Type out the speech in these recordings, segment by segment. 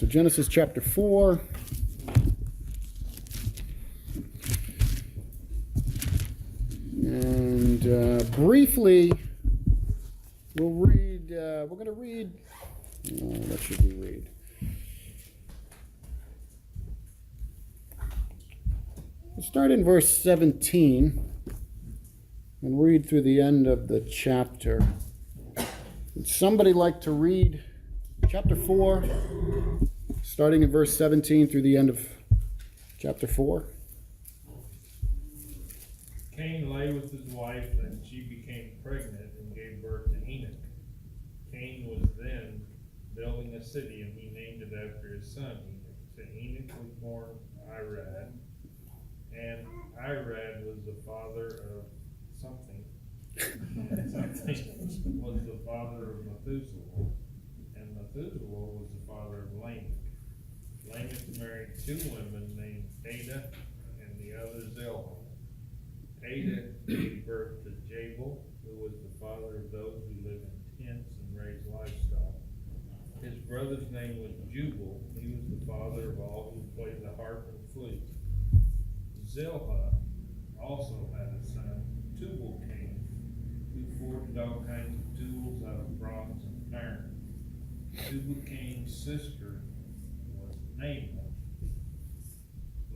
So Genesis chapter 4. And briefly, we'll read, we're going to read, what should we read? We'll start in verse 17 and read through the end of the chapter. Would somebody like to read chapter 4, starting in verse 17 through the end of chapter 4? Cain lay with his wife, and she became pregnant and gave birth to Enoch. Cain was then building a city, and he named it after his son Enoch. To Enoch was born Irad, and Irad was the father of something, and something was the father of Methuselah, and Methuselah was the father of Lamech. Lamech married two women named Ada and the other Zillah. Ada gave birth to Jabal, who was the father of those who live in tents and raise livestock. His brother's name was Jubal. He was the father of all who played the harp and flute. Zillah also had a son, Tubal-Cain, who forged all kinds of tools out of bronze and iron. Tubal-Cain's sister was Naamah.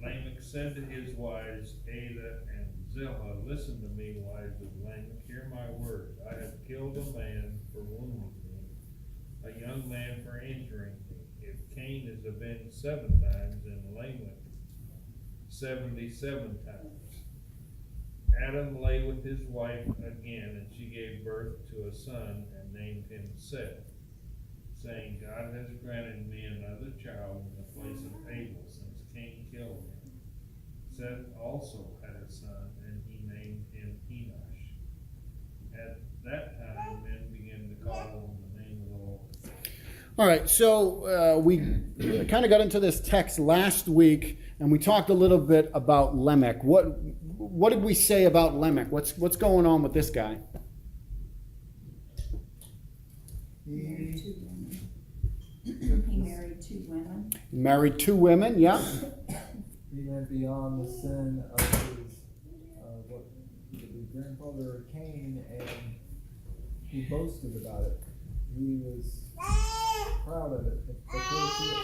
Lamech said to his wives, Ada and Zillah, listen to me, wives of Lamech, hear my words. I have killed a man for wounding me, a young man for injuring me. If Cain is avenged 7 times, and Lamech 77 times. Adam lay with his wife again, and she gave birth to a son and named him Seth, saying, God has granted me another child in the place of Abel, since Cain killed him. Seth also had a son, and he named him Enosh. At that time, men began to call on the name of the Lord. All right, so we kind of got into this text last week, and we talked a little bit about Lamech. What did we say about Lamech? What's going on with this guy? He married two women. Married 2 women, yeah. He went beyond the sin of his grandfather Cain, and he boasted about it. He was proud of it. If the curse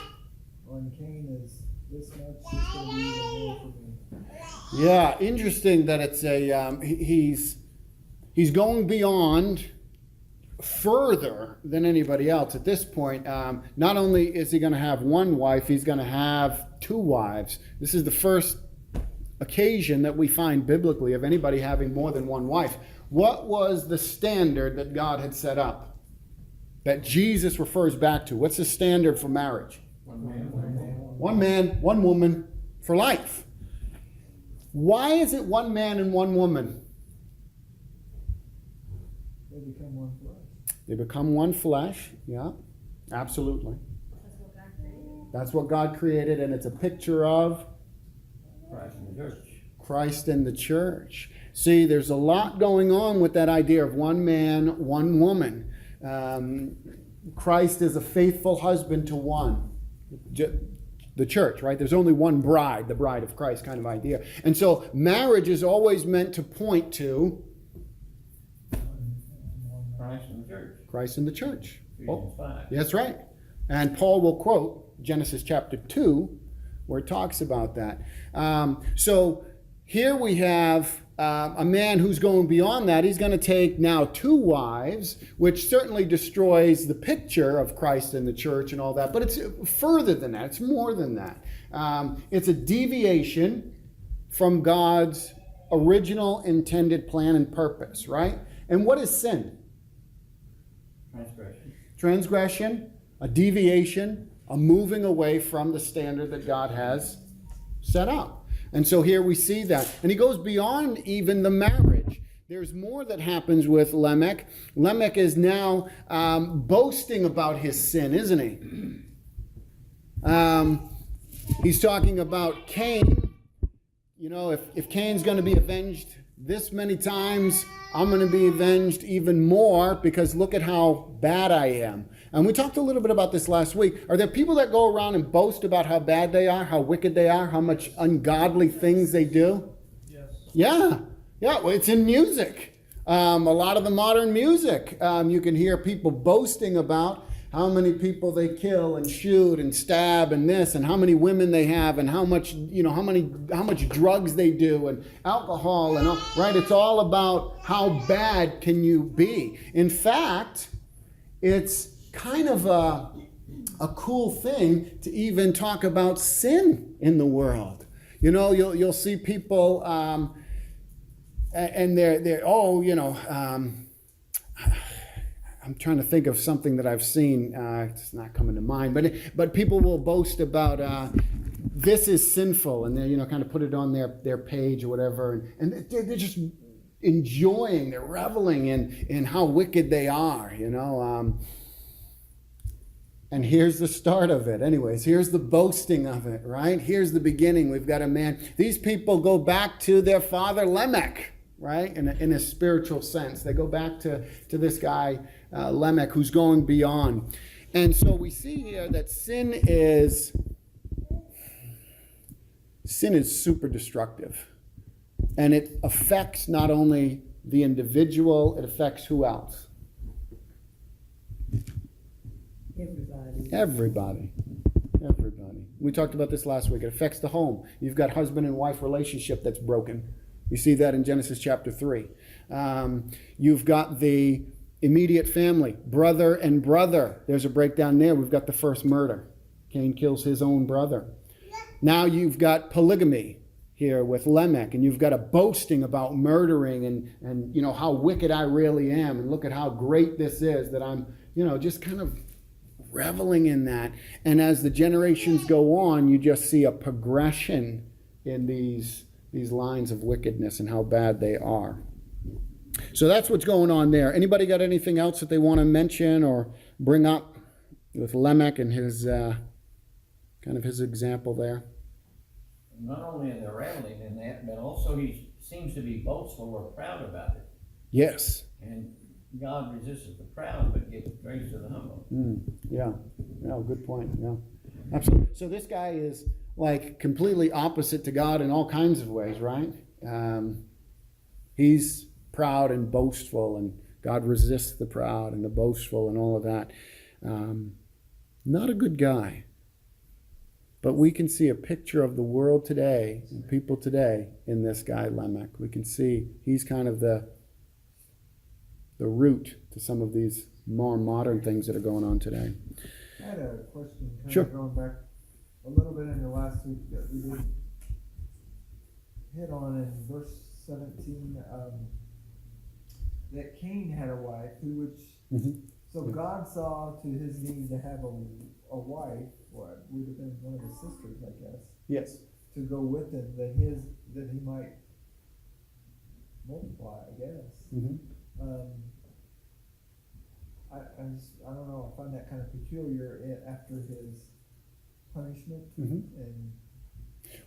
on Cain is this much, it's going to be even more for me. Yeah, interesting that it's he's going beyond further than anybody else at this point. Not only is he going to have one wife, he's going to have 2 wives. This is the first occasion that we find biblically of anybody having more than one wife. What was the standard that God had set up, that Jesus refers back to? What's the standard for marriage? One man, one woman for life. Why is it one man and one woman? They become one flesh. They become one flesh. Yeah, absolutely. That's what God created, and it's a picture of Christ in the church. Christ and the church. See, there's a lot going on with that idea of one man, one woman. Christ is a faithful husband to one. The church, right? There's only one bride, the bride of Christ kind of idea. And so marriage is always meant to point to Christ in the church. Christ and the church. Ephesians 5. That's right. And Paul will quote Genesis chapter 2, where it talks about that. So here we have a man who's going beyond that. He's going to take now 2 wives, which certainly destroys the picture of Christ and the church and all that. But it's further than that. It's more than that. It's a deviation from God's original intended plan and purpose, right? And what is sin? Transgression. Transgression, a deviation, a moving away from the standard that God has set up. And so here we see that. And he goes beyond even the marriage. There's more that happens with Lamech. Lamech is now boasting about his sin, isn't he? He's talking about Cain. You know, if Cain's going to be avenged this many times, I'm going to be avenged even more, because look at how bad I am. And we talked a little bit about this last week. Are there people that go around and boast about how bad they are, how wicked they are, how much ungodly things they do? Yes. Yeah. Well, it's in music. A lot of the modern music, you can hear people boasting about how many people they kill and shoot and stab and this, and how many women they have, and how much, how much drugs they do, and alcohol, and all, right? It's all about how bad can you be. In fact, it's kind of a cool thing to even talk about sin in the world. You'll see people, and they're I'm trying to think of something that I've seen. It's not coming to mind, but people will boast about this is sinful, and they kind of put it on their page or whatever, and they're just enjoying, they're reveling in how wicked they are, And here's the start of it. Anyways, here's the boasting of it, right? Here's the beginning. We've got a man. These people go back to their father Lamech, right? In a spiritual sense. They go back to this guy, Lamech, who's going beyond. And so we see here that sin is super destructive. And it affects not only the individual, it affects who else? Everybody. We talked about this last week. It affects the home. You've got husband and wife relationship that's broken. You see that in Genesis chapter 3. You've got the immediate family, brother and brother. There's a breakdown there. We've got the first murder. Cain kills his own brother. Now you've got polygamy here with Lamech, and you've got a boasting about murdering and how wicked I really am, and look at how great this is that I'm, just kind of reveling in that. And as the generations go on, you just see a progression in these lines of wickedness and how bad they are. So that's what's going on there. Anybody got anything else that they want to mention or bring up with Lamech and his kind of his example there? Not only in the reveling in that, but also he seems to be boastful or proud about it. Yes. And God resists the proud, but gives grace to the humble. Yeah, good point. Yeah, absolutely. So this guy is like completely opposite to God in all kinds of ways, right? He's proud and boastful, and God resists the proud and the boastful and all of that. Not a good guy. But we can see a picture of the world today and people today in this guy, Lamech. We can see he's kind of the root to some of these more modern things that are going on today. I had a question, kind Sure. of going back a little bit in the last week that we did hit on in verse 17, that Cain had a wife so God saw to his need to have a wife, what would have been one of his sisters, I guess, Yes. to go with him, that he might multiply, I guess. I don't know, I find that kind of peculiar after his punishment. And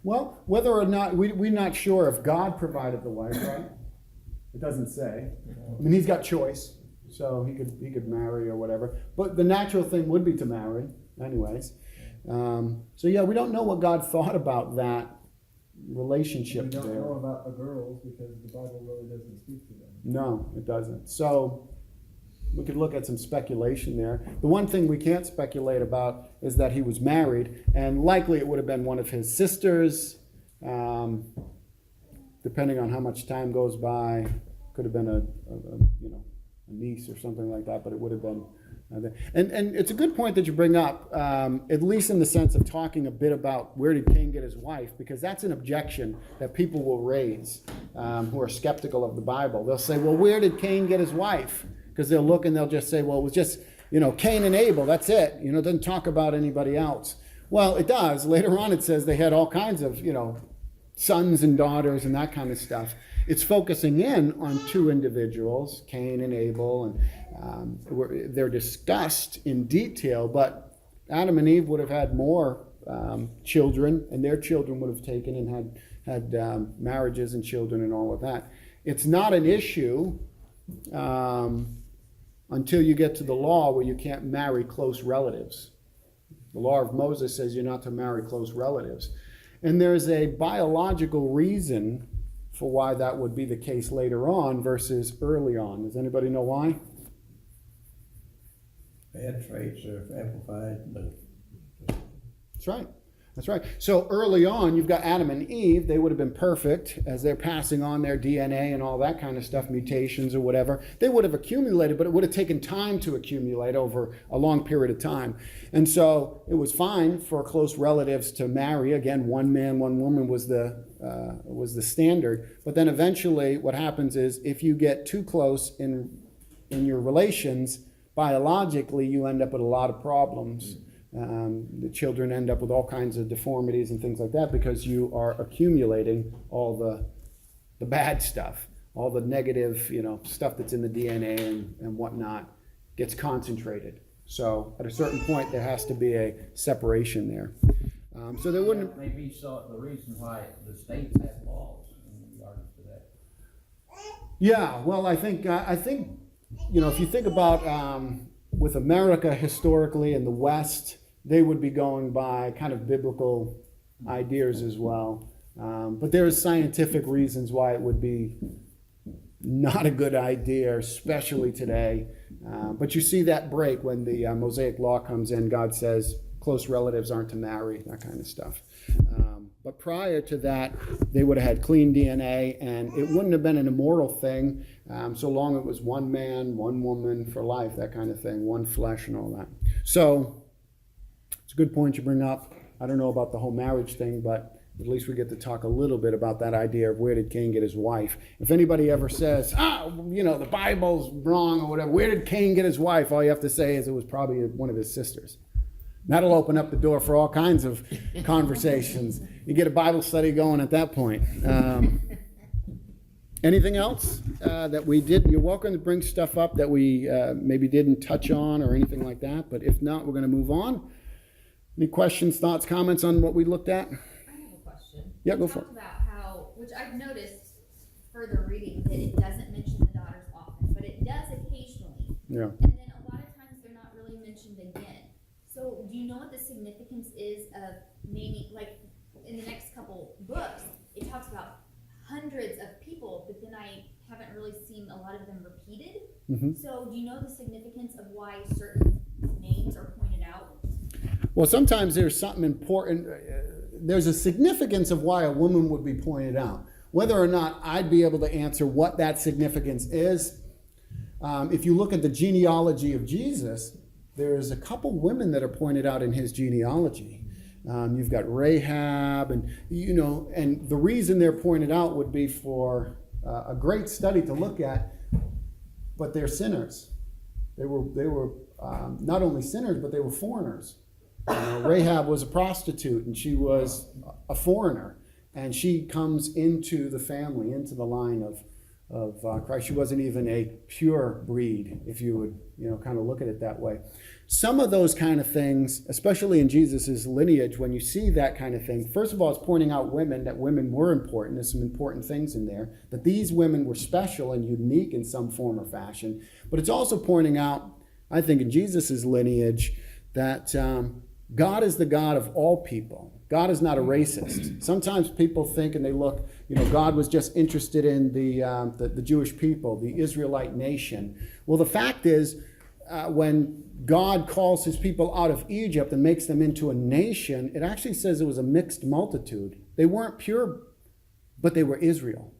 Well, whether or not, we're not sure if God provided the wife, right? It doesn't say. I mean, he's got choice, so he could marry or whatever. But the natural thing would be to marry, anyways. So yeah, we don't know what God thought about that relationship we don't there. know about the girls because the Bible really doesn't speak to them. No, it doesn't. So we could look at some speculation there. The one thing we can't speculate about is that he was married, and likely it would have been one of his sisters. Depending on how much time goes by, could have been a niece or something like that, but it would have been. And it's a good point that you bring up, at least in the sense of talking a bit about where did Cain get his wife, because that's an objection that people will raise who are skeptical of the Bible. They'll say, well, where did Cain get his wife? Because they'll look and they'll just say, well, it was just, Cain and Abel, that's it. It doesn't talk about anybody else. Well, it does. Later on it says they had all kinds of, sons and daughters and that kind of stuff. It's focusing in on two individuals, Cain and Abel, and they're discussed in detail, but Adam and Eve would have had more children, and their children would have taken and had marriages and children and all of that. It's not an issue until you get to the law where you can't marry close relatives. The law of Moses says you're not to marry close relatives. And there's a biological reason for why that would be the case later on versus early on. Does anybody know why? Bad traits are amplified, but That's right. That's right. So early on, you've got Adam and Eve. They would have been perfect as they're passing on their DNA and all that kind of stuff, mutations or whatever. They would have accumulated, but it would have taken time to accumulate over a long period of time. And so it was fine for close relatives to marry. Again, one man, one woman was the standard. But then eventually what happens is if you get too close in your relations, biologically, you end up with a lot of problems. The children end up with all kinds of deformities and things like that because you are accumulating all the bad stuff, all the negative, stuff that's in the DNA and whatnot gets concentrated. So at a certain point, there has to be a separation there. So there wouldn't. Maybe so the reason why the states have laws in regards to that. Yeah, well, I think if you think about with America historically in the West, they would be going by kind of biblical ideas as well. But there's scientific reasons why it would be not a good idea, especially today. But you see that break when the Mosaic law comes in. God says close relatives aren't to marry, that kind of stuff. But prior to that, they would have had clean DNA, and it wouldn't have been an immortal thing so long it was one man, one woman for life, that kind of thing, one flesh and all that. So it's a good point you bring up. I don't know about the whole marriage thing, but at least we get to talk a little bit about that idea of where did Cain get his wife. If anybody ever says, the Bible's wrong or whatever, where did Cain get his wife? All you have to say is it was probably one of his sisters. That'll open up the door for all kinds of conversations. You get a Bible study going at that point. Anything else that we did? You're welcome to bring stuff up that we maybe didn't touch on or anything like that. But if not, we're going to move on. Any questions, thoughts, comments on what we looked at? I have a question. Yeah, go You for it. talked about how, which I've noticed further reading, that it doesn't mention the daughters often, but it does occasionally. Yeah. And then a lot of times they're not really mentioned again. So do you know what the significance is of naming, like in the next couple books, it talks about hundreds of people, but then I haven't really seen a lot of them repeated. Mm-hmm. So do you know the significance of why certain names are pointed out? Well, sometimes there's something important. There's a significance of why a woman would be pointed out. Whether or not I'd be able to answer what that significance is, if you look at the genealogy of Jesus, there's a couple women that are pointed out in his genealogy. You've got Rahab, and the reason they're pointed out would be for a great study to look at. But they're sinners. They were not only sinners, but they were foreigners. Rahab was a prostitute, and she was a foreigner, and she comes into the family, into the line of Christ. She wasn't even a pure breed, if you would kind of look at it that way. Some of those kind of things, especially in Jesus's lineage, when you see that kind of thing, first of all, it's pointing out that women were important. There's some important things in there, that these women were special and unique in some form or fashion. But it's also pointing out, I think, in Jesus's lineage, that God is the God of all people. God is not a racist. Sometimes people think and they look, God was just interested in the Jewish people, the Israelite nation. Well, the fact is, when God calls his people out of Egypt and makes them into a nation, it actually says it was a mixed multitude. They weren't pure, but they were Israel.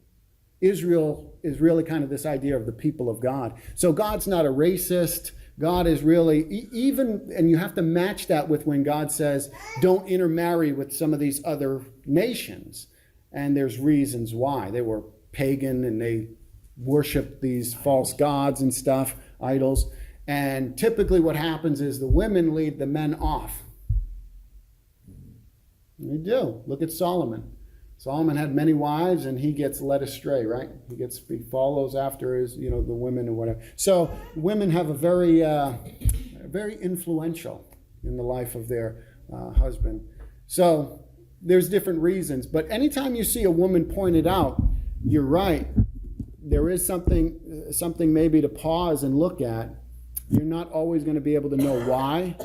Israel is really kind of this idea of the people of God. So God's not a racist. God is really, and you have to match that with when God says, don't intermarry with some of these other nations. And there's reasons why. They were pagan and they worshiped these false gods and stuff, idols. And typically what happens is the women lead the men off. They do. Look at Solomon. Solomon had many wives, and he gets led astray, right? He follows after his, the women or whatever. So women have a very influential in the life of their husband. So there's different reasons. But anytime you see a woman pointed out, you're right. There is something maybe to pause and look at. You're not always going to be able to know why,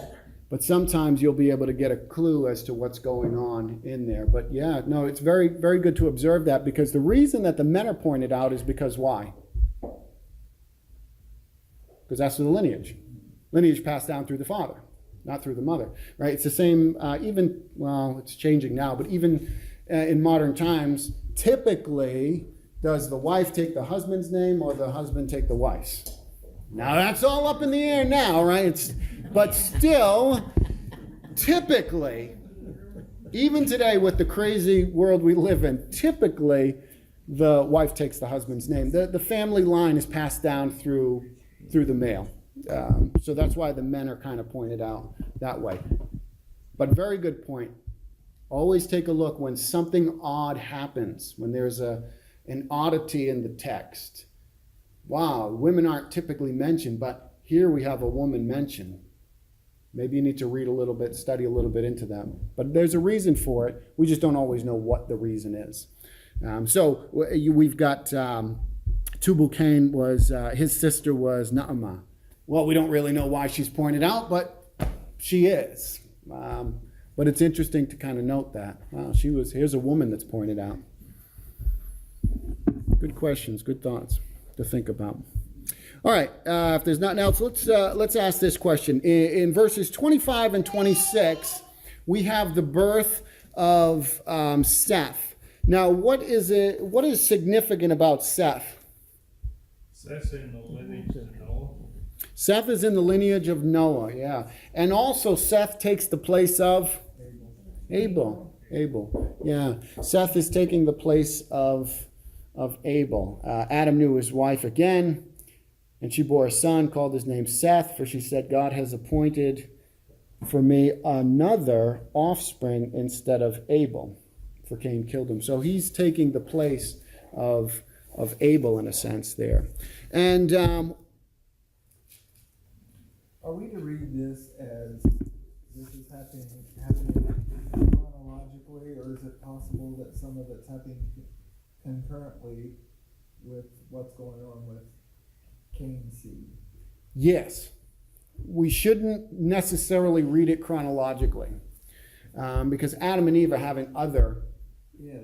but sometimes you'll be able to get a clue as to what's going on in there. But yeah, no, it's very, very good to observe that, because the reason that the men are pointed out is because why? Because that's the lineage. Lineage passed down through the father, not through the mother, right? It's the same, it's changing now, but even in modern times, typically, does the wife take the husband's name or the husband take the wife's? Now that's all up in the air now, right? But still, typically, even today with the crazy world we live in, typically the wife takes the husband's name. The family line is passed down through the male. So that's why the men are kind of pointed out that way. But very good point. Always take a look when something odd happens, when there's an oddity in the text. Wow, women aren't typically mentioned, but here we have a woman mentioned. Maybe you need to read a little bit, study a little bit into them. But there's a reason for it. We just don't always know what the reason is. So we've got Tubal-Cain was, his sister was Naamah. Well, we don't really know why she's pointed out, but she is. But it's interesting to kind of note that. Wow, here's a woman that's pointed out. Good questions, good thoughts to think about. All right, if there's nothing else, let's ask this question. In verses 25 and 26, we have the birth of Seth. Now, what is significant about Seth? Seth's in the lineage of Noah. Seth is in the lineage of Noah, yeah. And also Seth takes the place of Abel. Yeah. Seth is taking the place of Abel. Adam knew his wife again, and she bore a son, called his name Seth, for she said, God has appointed for me another offspring instead of Abel, for Cain killed him. So he's taking the place of Abel in a sense there. And are we to read this as this is happening chronologically, or is it possible that some of it's happening concurrently with what's going on with Cain's seed? yes, we shouldn't necessarily read it chronologically, because Adam and Eve are having other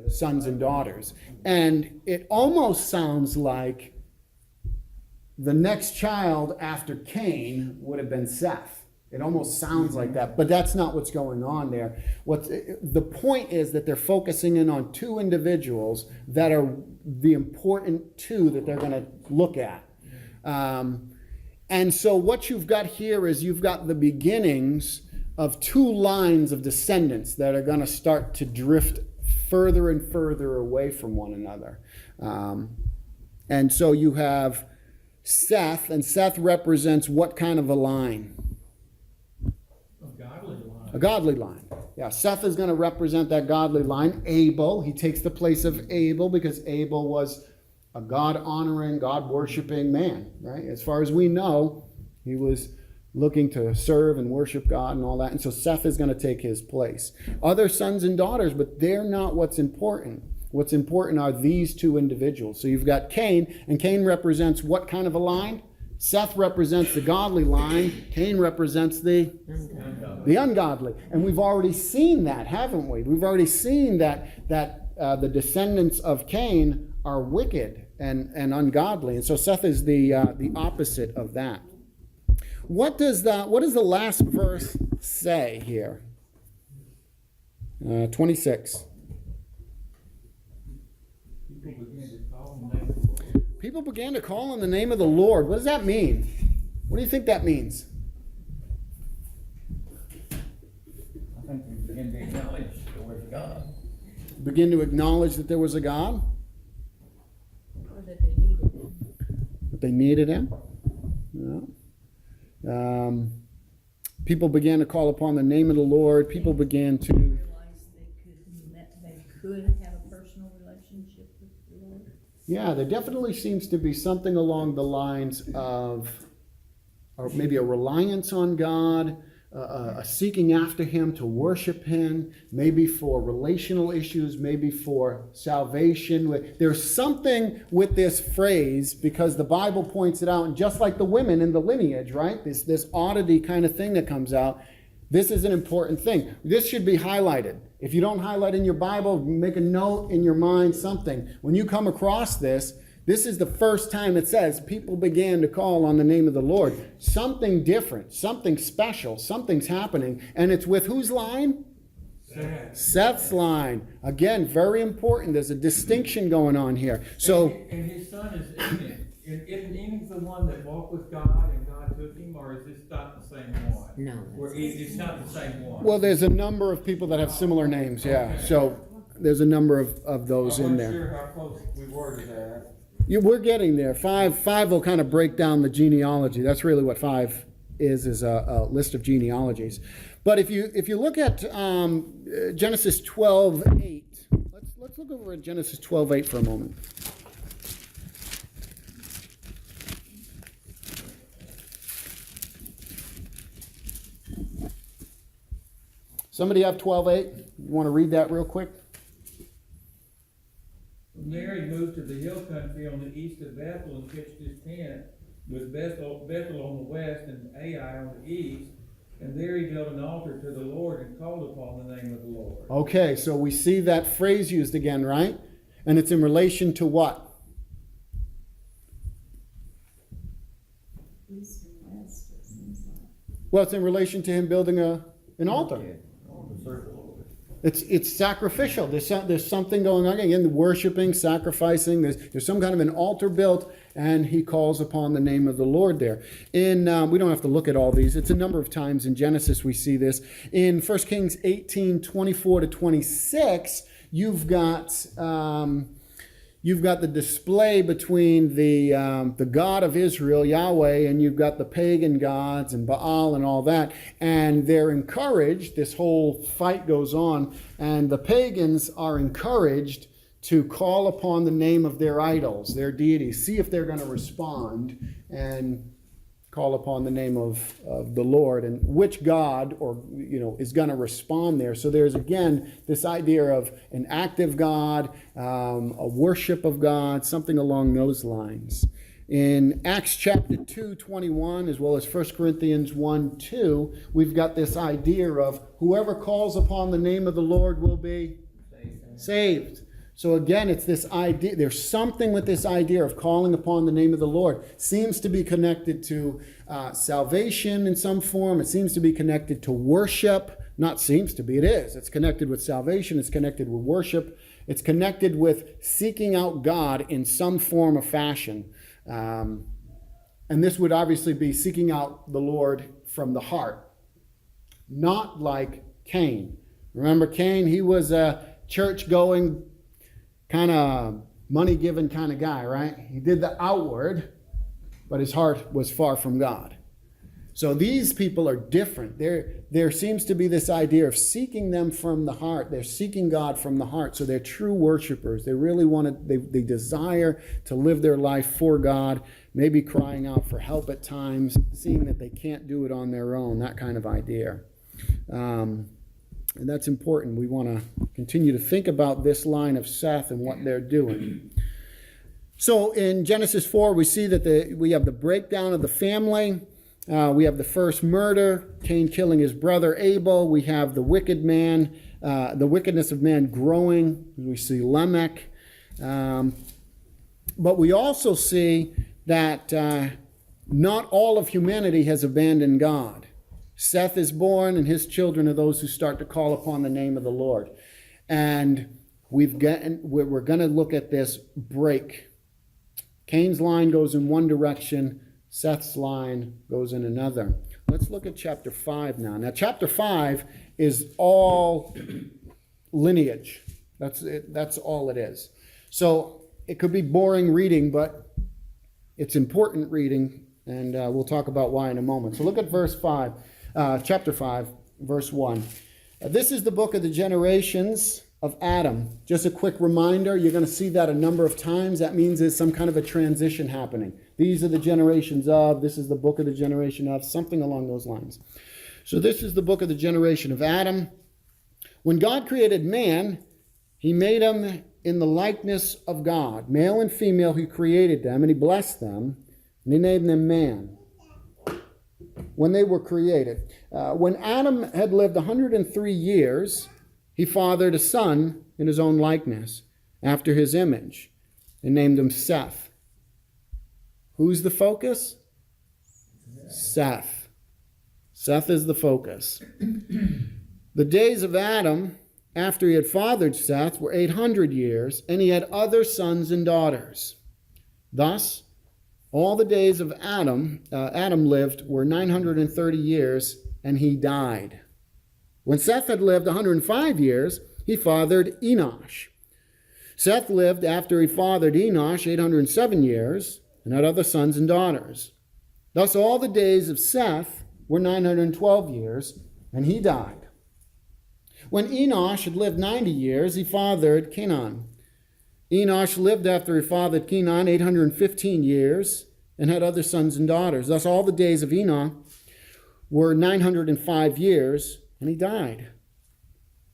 sons and daughters. And it almost sounds like the next child after Cain would have been Seth. It almost sounds like that, but that's not what's going on there. The point is that they're focusing in on two individuals that are the important two that they're going to look at. And so what you've got here is you've got the beginnings of two lines of descendants that are going to start to drift further and further away from one another. And so you have Seth, and Seth represents what kind of a line? A godly line. A godly line. Yeah, Seth is going to represent that godly line. Abel, he takes the place of Abel because Abel was a God-honoring, God-worshiping man, right? As far as we know, he was looking to serve and worship God and all that. And so Seth is going to take his place. Other sons and daughters, but they're not what's important. What's important are these two individuals. So you've got Cain, and Cain represents what kind of a line? Seth represents the godly line. Cain represents the ungodly. And we've already seen that, haven't we? We've already seen that the descendants of Cain are wicked and ungodly. And so Seth is the opposite of that. What does the last verse say here? 26. People began to call on the name of the Lord. What does that mean? What do you think that means? I think we begin to acknowledge there was a God. Begin to acknowledge that there was a God? Or that they needed him. That they needed him? No. People began to call upon the name of the Lord. People began to... Realized they could have a personal relationship with the Lord. Yeah, there definitely seems to be something along the lines of, or maybe a reliance on God, a seeking after him, to worship him, maybe for relational issues, maybe for salvation. There's something with this phrase because the Bible points it out, and just like the women in the lineage, right? This oddity kind of thing that comes out. This is an important thing. This should be highlighted. If you don't highlight in your Bible, make a note in your mind, something. When you come across this, this is the first time it says people began to call on the name of the Lord. Something different, something special, something's happening. And it's with whose line? Seth's line. Again, very important. There's a distinction going on here. So, And his son is Enoch. Isn't Enoch the one that walked with God and God took him, or is this not the same one? No. Or it's not the same one? well, there's a number of people that have similar names, yeah. So there's a number of those in there. I'm not sure how close we were to that. We're getting there. Five will kind of break down the genealogy. That's really what 5 is a list of genealogies. But if you look at Genesis 12:8, let's look over at Genesis 12:8 for a moment. Somebody have 12:8? You want to read that real quick? Mary moved to the hill country on the east of Bethel and pitched his tent with Bethel on the west and Ai on the east. And there he built an altar to the Lord and called upon the name of the Lord. Okay, so we see that phrase used again, right? And it's in relation to what? East and west, it seems like. Well, it's in relation to him building an altar. It's sacrificial. There's something going on again. Worshiping, sacrificing. There's some kind of an altar built, and he calls upon the name of the Lord there. We don't have to look at all these. It's a number of times in Genesis we see this. In 1 Kings 18:24-26, you've got the display between the God of Israel, Yahweh, and you've got the pagan gods and Baal and all that. And they're encouraged, this whole fight goes on, and the pagans are encouraged to call upon the name of their idols, their deities, see if they're going to respond and call upon the name of the Lord, and which God is going to respond there. So there's again this idea of an active God, a worship of God, something along those lines. In Acts chapter 2:21, as well as 1 Corinthians 1:2, we've got this idea of whoever calls upon the name of the Lord will be saved. So again, it's this idea, there's something with this idea of calling upon the name of the Lord. Seems to be connected to salvation in some form. It seems to be connected to worship. Not seems to be, it is. It's connected with salvation. It's connected with worship. It's connected with seeking out God in some form or fashion. And this would obviously be seeking out the Lord from the heart. Not like Cain. Remember Cain? He was a church-going, kind of money-giving kind of guy, right? He did the outward, but his heart was far from God. So these people are different. There seems to be this idea of seeking them from the heart. They're seeking God from the heart. So they're true worshipers. They really they desire to live their life for God, maybe crying out for help at times, seeing that they can't do it on their own, that kind of idea. And that's important. We want to continue to think about this line of Seth and what they're doing. So in Genesis 4, we see that we have the breakdown of the family. We have the first murder, Cain killing his brother Abel. We have the wicked man, the wickedness of man growing. We see Lamech. But we also see that not all of humanity has abandoned God. Seth is born, and his children are those who start to call upon the name of the Lord. And we're going to look at this break. Cain's line goes in one direction. Seth's line goes in another. Let's look at chapter 5 now. Now, chapter 5 is all lineage. That's it. That's all it is. So it could be boring reading, but it's important reading, and we'll talk about why in a moment. So look at chapter 5, verse 1. This is the book of the generations of Adam. Just a quick reminder, you're going to see that a number of times. That means there's some kind of a transition happening. These are the generations of, this is the book of the generation of, something along those lines. So this is the book of the generation of Adam. When God created man, he made him in the likeness of God. Male and female, he created them, and he blessed them, and he named them man when they were created. When Adam had lived 103 years, he fathered a son in his own likeness, after his image, and named him Seth. Who's the focus? Seth. Seth is the focus. The days of Adam, after he had fathered Seth, were 800 years, and he had other sons and daughters. Thus, all the days of Adam lived were 930 years, and he died. When Seth had lived 105 years, he fathered Enosh. Seth lived after he fathered Enosh 807 years, and had other sons and daughters. Thus all the days of Seth were 912 years, and he died. When Enosh had lived 90 years, he fathered Kenan. Enosh lived after he fathered Kenan 815 years, and had other sons and daughters. Thus all the days of Enoch were 905 years, and he died.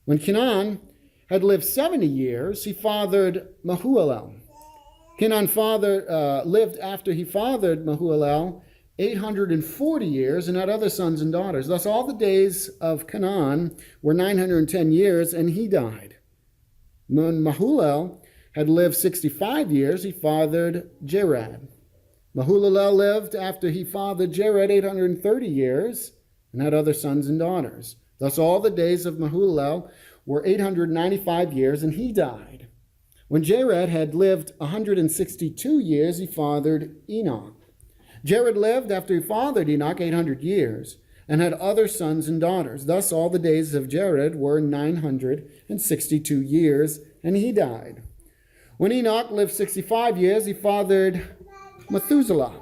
When Kenan had lived 70 years, he fathered Mahulalel. Kenan lived after he fathered Mahulalel 840 years, and had other sons and daughters. Thus all the days of Kenan were 910 years, and he died. When Mahulalel had lived 65 years, he fathered Jared. Mahulalel lived after he fathered Jared 830 years, and had other sons and daughters. Thus all the days of Mahulalel were 895 years, and he died. When Jared had lived 162 years, he fathered Enoch. Jared lived after he fathered Enoch 800 years, and had other sons and daughters. Thus all the days of Jared were 962 years, and he died. When Enoch lived 65 years, he fathered Methuselah.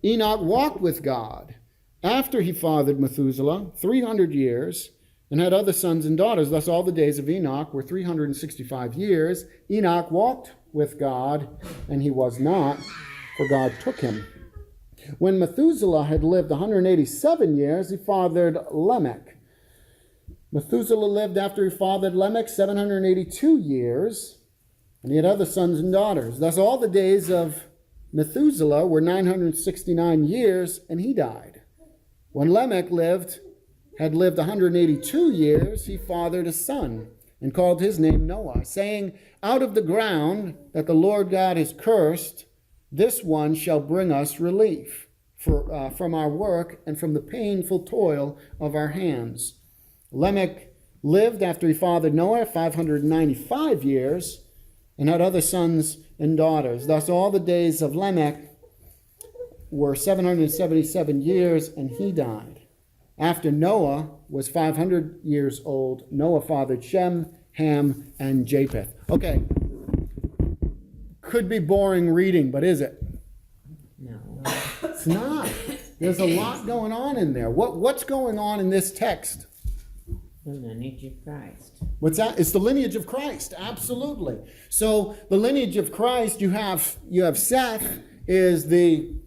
Enoch walked with God after he fathered Methuselah 300 years, and had other sons and daughters. Thus all the days of Enoch were 365 years. Enoch walked with God, and he was not, for God took him. When Methuselah had lived 187 years, he fathered Lamech. Methuselah lived after he fathered Lamech 782 years, and he had other sons and daughters. Thus all the days of Methuselah were 969 years, and he died. When Lamech had lived 182 years, he fathered a son, and called his name Noah, saying, out of the ground that the Lord God has cursed, this one shall bring us relief from our work and from the painful toil of our hands. Lamech lived after he fathered Noah 595 years, and had other sons and daughters. Thus all the days of Lamech were 777 years, and he died. After Noah was 500 years old, Noah fathered Shem, Ham, and Japheth. Okay. Could be boring reading, but is it? No. It's not. There's a lot going on in there. What's going on in this text? The lineage of Christ. What's that? It's the lineage of Christ. Absolutely. So the lineage of Christ, you have Seth is the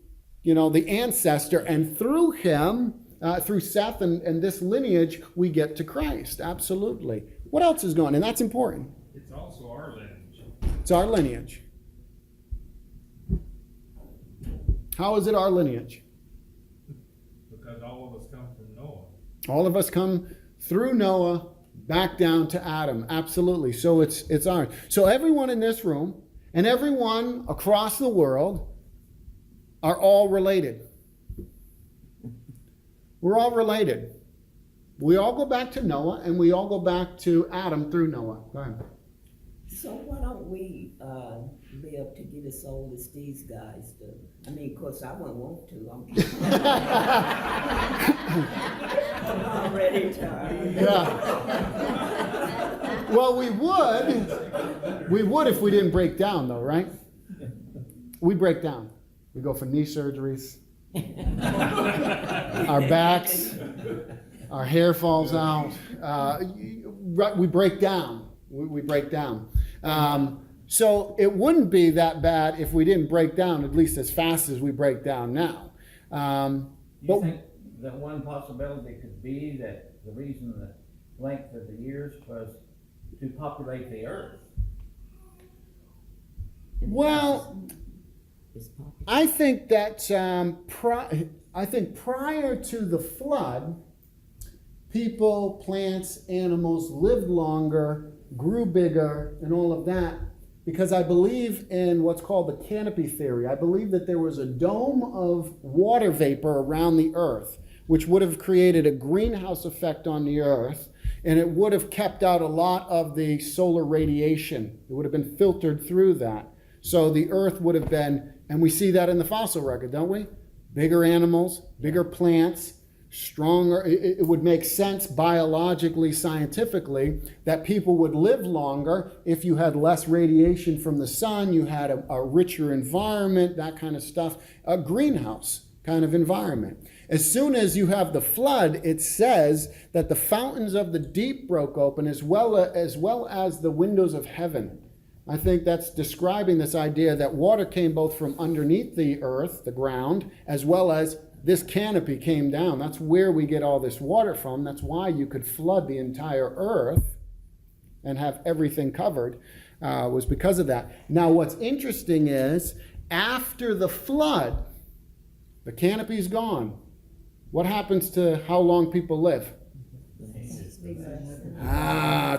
ancestor, and through him, through Seth and this lineage, we get to Christ. Absolutely. What else is going on? And that's important. It's also our lineage. It's our lineage. How is it our lineage? Because all of us come from Noah. All of us come through Noah back down to Adam. Absolutely. So it's ours. So everyone in this room and everyone across the world are all related. We're all related. We all go back to Noah, and we all go back to Adam through Noah. Go ahead. So why don't we live to get as old as these guys do? I mean, of course, I wouldn't want to. I'm already tired. Yeah. Well, we would if we didn't break down, though, right? We break down. We go for knee surgeries. Our backs, our hair falls out. We break down. We break down. So it wouldn't be that bad if we didn't break down at least as fast as we break down now. Do you think that one possibility could be that the reason the length of the years was to populate the earth. Well, I think that I think prior to the flood, people, plants, animals lived longer, grew bigger, and all of that, because I believe in what's called the canopy theory. I believe that there was a dome of water vapor around the earth, which would have created a greenhouse effect on the earth, and it would have kept out a lot of the solar radiation. It would have been filtered through that. So the earth would have been, and we see that in the fossil record, don't we? Bigger animals, bigger plants, stronger. It would make sense biologically, scientifically, that people would live longer if you had less radiation from the sun, you had a richer environment, that kind of stuff, a greenhouse kind of environment. As soon as you have the flood, it says that the fountains of the deep broke open as well as the windows of heaven. I think that's describing this idea that water came both from underneath the earth, the ground, as well as this canopy came down. That's where we get all this water from. That's why you could flood the entire earth and have everything covered, was because of that. Now, what's interesting is after the flood, the canopy's gone. What happens to how long people live? It's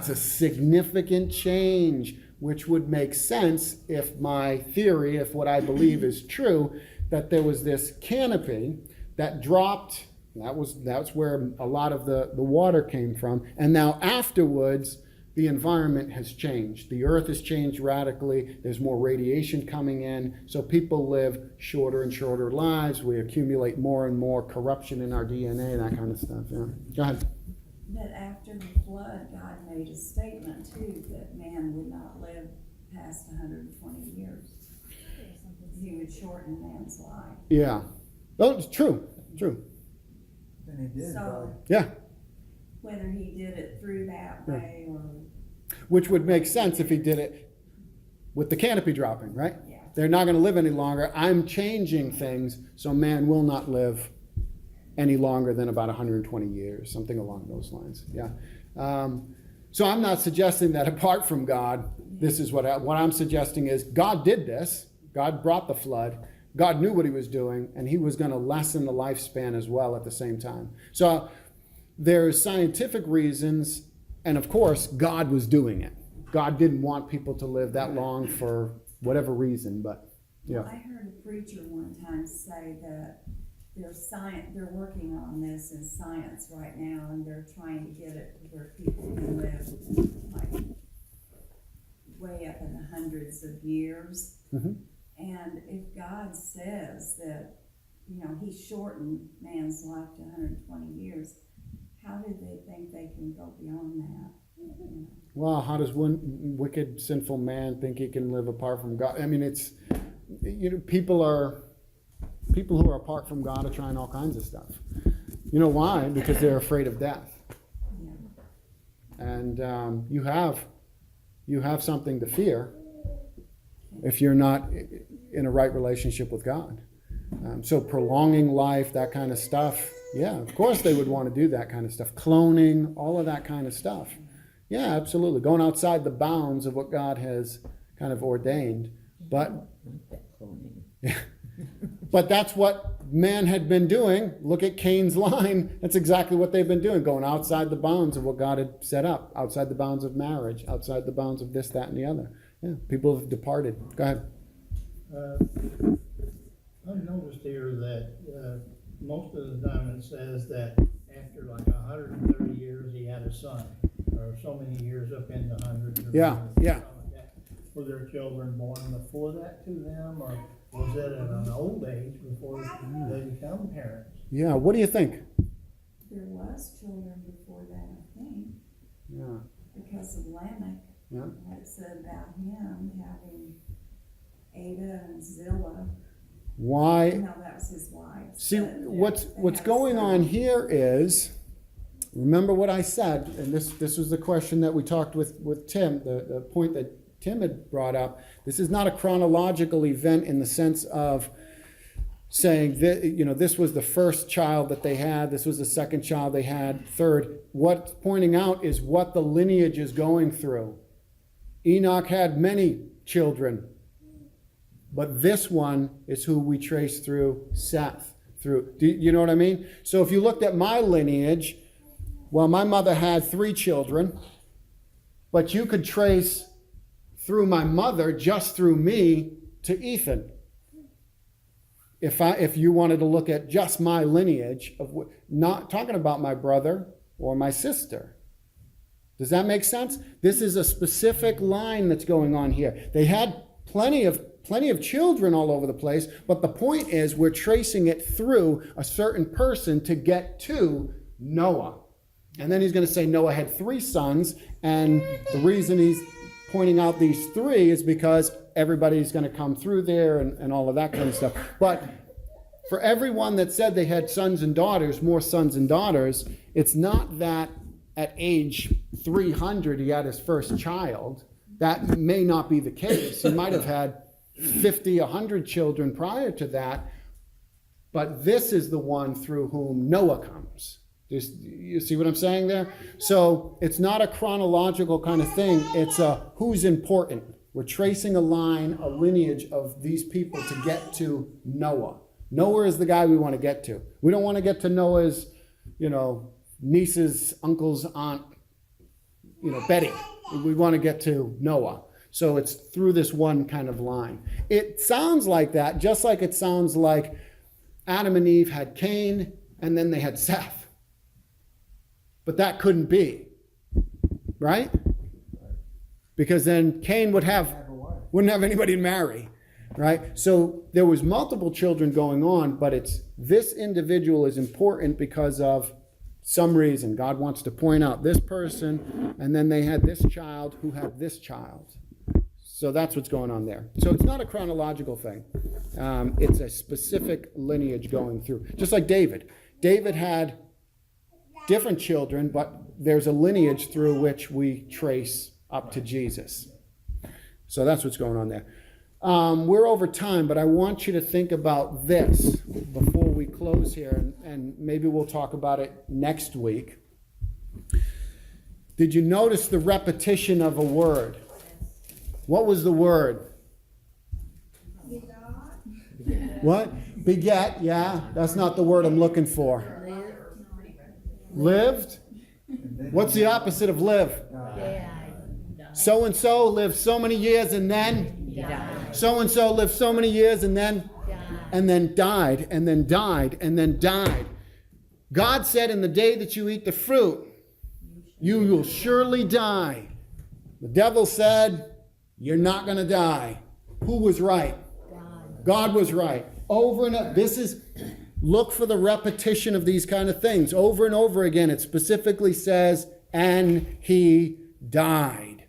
a significant change, which would make sense if my theory, if what I believe is true, that there was this canopy that dropped. That's where a lot of the water came from. And now afterwards, the environment has changed. The earth has changed radically. There's more radiation coming in. So people live shorter and shorter lives. We accumulate more and more corruption in our DNA, that kind of stuff. Yeah. Go ahead. But after the flood, God made a statement too, that man would not live past 120 years. He would shorten man's life. Yeah. Oh, it's true. True. And he did, So- Yeah. Whether he did it through that way or, Which would make sense if he did it with the canopy dropping, right? yeah. They're not going to live any longer. I'm changing things so man will not live any longer than about 120 years, something along those lines. Yeah. So I'm not suggesting that apart from God, this is what I'm suggesting is God did this. God brought the flood. God knew what he was doing, and he was going to lessen the lifespan as well at the same time. So there's scientific reasons, and of course, God was doing it. God didn't want people to live that long for whatever reason, but yeah. I heard a preacher one time say that they're working on this in science right now, and they're trying to get it to where people can live like way up in the hundreds of years. Mhm. And if God says that, he shortened man's life to 120 years, how do they think they can go beyond that? Well, how does one wicked, sinful man think he can live apart from God? I mean, it's, people who are apart from God are trying all kinds of stuff. You know why? Because they're afraid of death. Yeah. And you have something to fear if you're not in a right relationship with God. So prolonging life, that kind of stuff, yeah, of course they would want to do that kind of stuff. Cloning, all of that kind of stuff. Yeah, absolutely. Going outside the bounds of what God has kind of ordained. But but that's what man had been doing. Look at Cain's line. That's exactly what they've been doing, going outside the bounds of what God had set up, outside the bounds of marriage, outside the bounds of this, that, and the other. Yeah, people have departed. Go ahead. I've noticed here that most of the time it says that after like 130 years he had a son, or so many years up in the hundreds. Yeah, yeah. Like that. Were there children born before that to them, or was it at an old age before they become parents? Yeah, what do you think? There was children before that, I think, Yeah, because of Lamech. yeah. What it said about him having Ada and Zillah. Why? No, that was his wife. See, But, yeah, what's they had going a on son. here is, remember what I said, and this was the question that we talked with Tim, the point that Tim had brought up. This is not a chronological event in the sense of saying that, you know, this was the first child that they had, this was the second child they had, third. What's pointing out is what the lineage is going through. Enoch had many children, but this one is who we trace through Seth. Do you know what I mean? So if you looked at my lineage, well, my mother had 3 children, but you could trace through my mother, just through me, to Ethan. If you wanted to look at just my lineage, not talking about my brother or my sister. Does that make sense? This is a specific line that's going on here. They had plenty of children all over the place, but the point is we're tracing it through a certain person to get to Noah. And then he's going to say Noah had 3 sons, and the reason he's pointing out these 3 is because everybody's going to come through there and all of that kind of stuff. But for everyone that said they had sons and daughters, more sons and daughters, it's not that at age 300 he had his first child. That may not be the case. He might have had 50, 100 children prior to that, but this is the one through whom Noah comes. You see what I'm saying there? So it's not a chronological kind of thing. It's a who's important. We're tracing a line, a lineage of these people to get to Noah. Noah is the guy we want to get to. We don't want to get to Noah's, niece's, uncle's, aunt, Betty. We want to get to Noah. So it's through this one kind of line. It sounds like that, just like it sounds like Adam and Eve had Cain, and then they had Seth. But that couldn't be, right? Because then Cain wouldn't have anybody to marry, right? So there was multiple children going on, but it's this individual is important because of some reason. God wants to point out this person, and then they had this child who had this child. So that's what's going on there. So it's not a chronological thing. It's a specific lineage going through. Just like David. David had different children, but there's a lineage through which we trace up to Jesus. So that's what's going on there. We're over time, but I want you to think about this before we close here, and maybe we'll talk about it next week. Did you notice the repetition of a word? What was the word? What? Beget, yeah. That's not the word I'm looking for. Lived? What's the opposite of live? So-and-so lived so many years and then? Died. So-and-so lived so many years and then? Died. And then died, and then died, and then died. God said, in the day that you eat the fruit, you will surely die. The devil said, you're not going to die. Who was right? God was right. Over and over. Look for the repetition of these kind of things. Over and over again, it specifically says, and he died.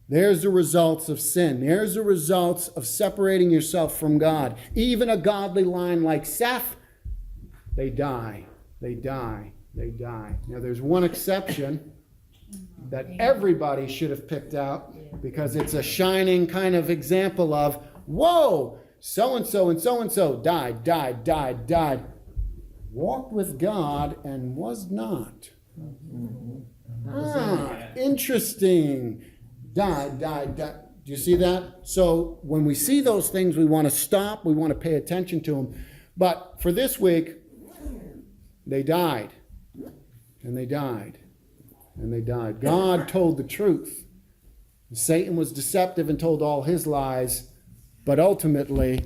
There's the results of sin. There's the results of separating yourself from God. Even a godly line like Seth, they die. They die. They die. Now, there's one exception that everybody should have picked out because it's a shining kind of example of, whoa, so-and-so and so-and-so died. Walked with God and was not. Interesting. Died. Do you see that? So when we see those things, we want to stop. We want to pay attention to them. But for this week, they died. And they died. And they died. God told the truth. Satan was deceptive and told all his lies. But ultimately,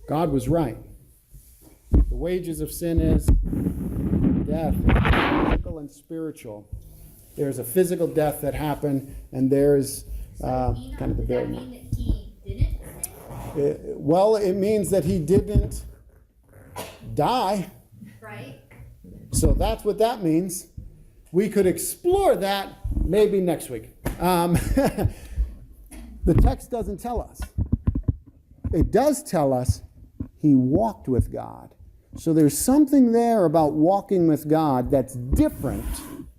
God was right. The wages of sin is death, physical and spiritual. There's a physical death that happened, and there's kind of the bare. Does that mean that he didn't? Well, it means that he didn't die. Right. So that's what that means. We could explore that maybe next week. The text doesn't tell us. It does tell us he walked with God. So there's something there about walking with God that's different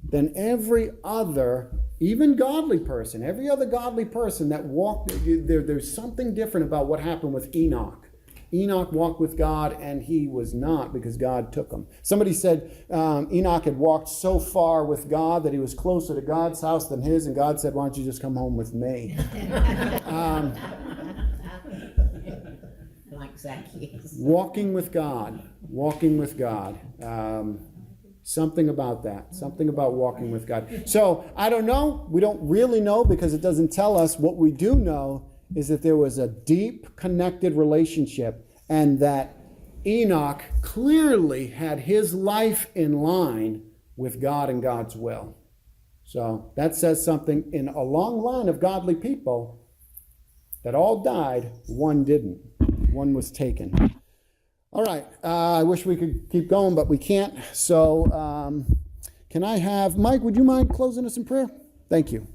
than every other, even godly person, every other godly person that walked. There's something different about what happened with Enoch Enoch walked with God and he was not, because God took him. Somebody said Enoch had walked so far with God that he was closer to God's house than his, and God said, why don't you just come home with me? Like Zacchaeus. Walking with God. Something about that. Something about walking with God. So, I don't know. We don't really know because it doesn't tell us. What we do know is that there was a deep connected relationship, and that Enoch clearly had his life in line with God and God's will. So, that says something in a long line of godly people that all died, one didn't. One was taken. All right, I wish we could keep going, but we can't. So can I have, Mike, would you mind closing us in prayer? Thank you.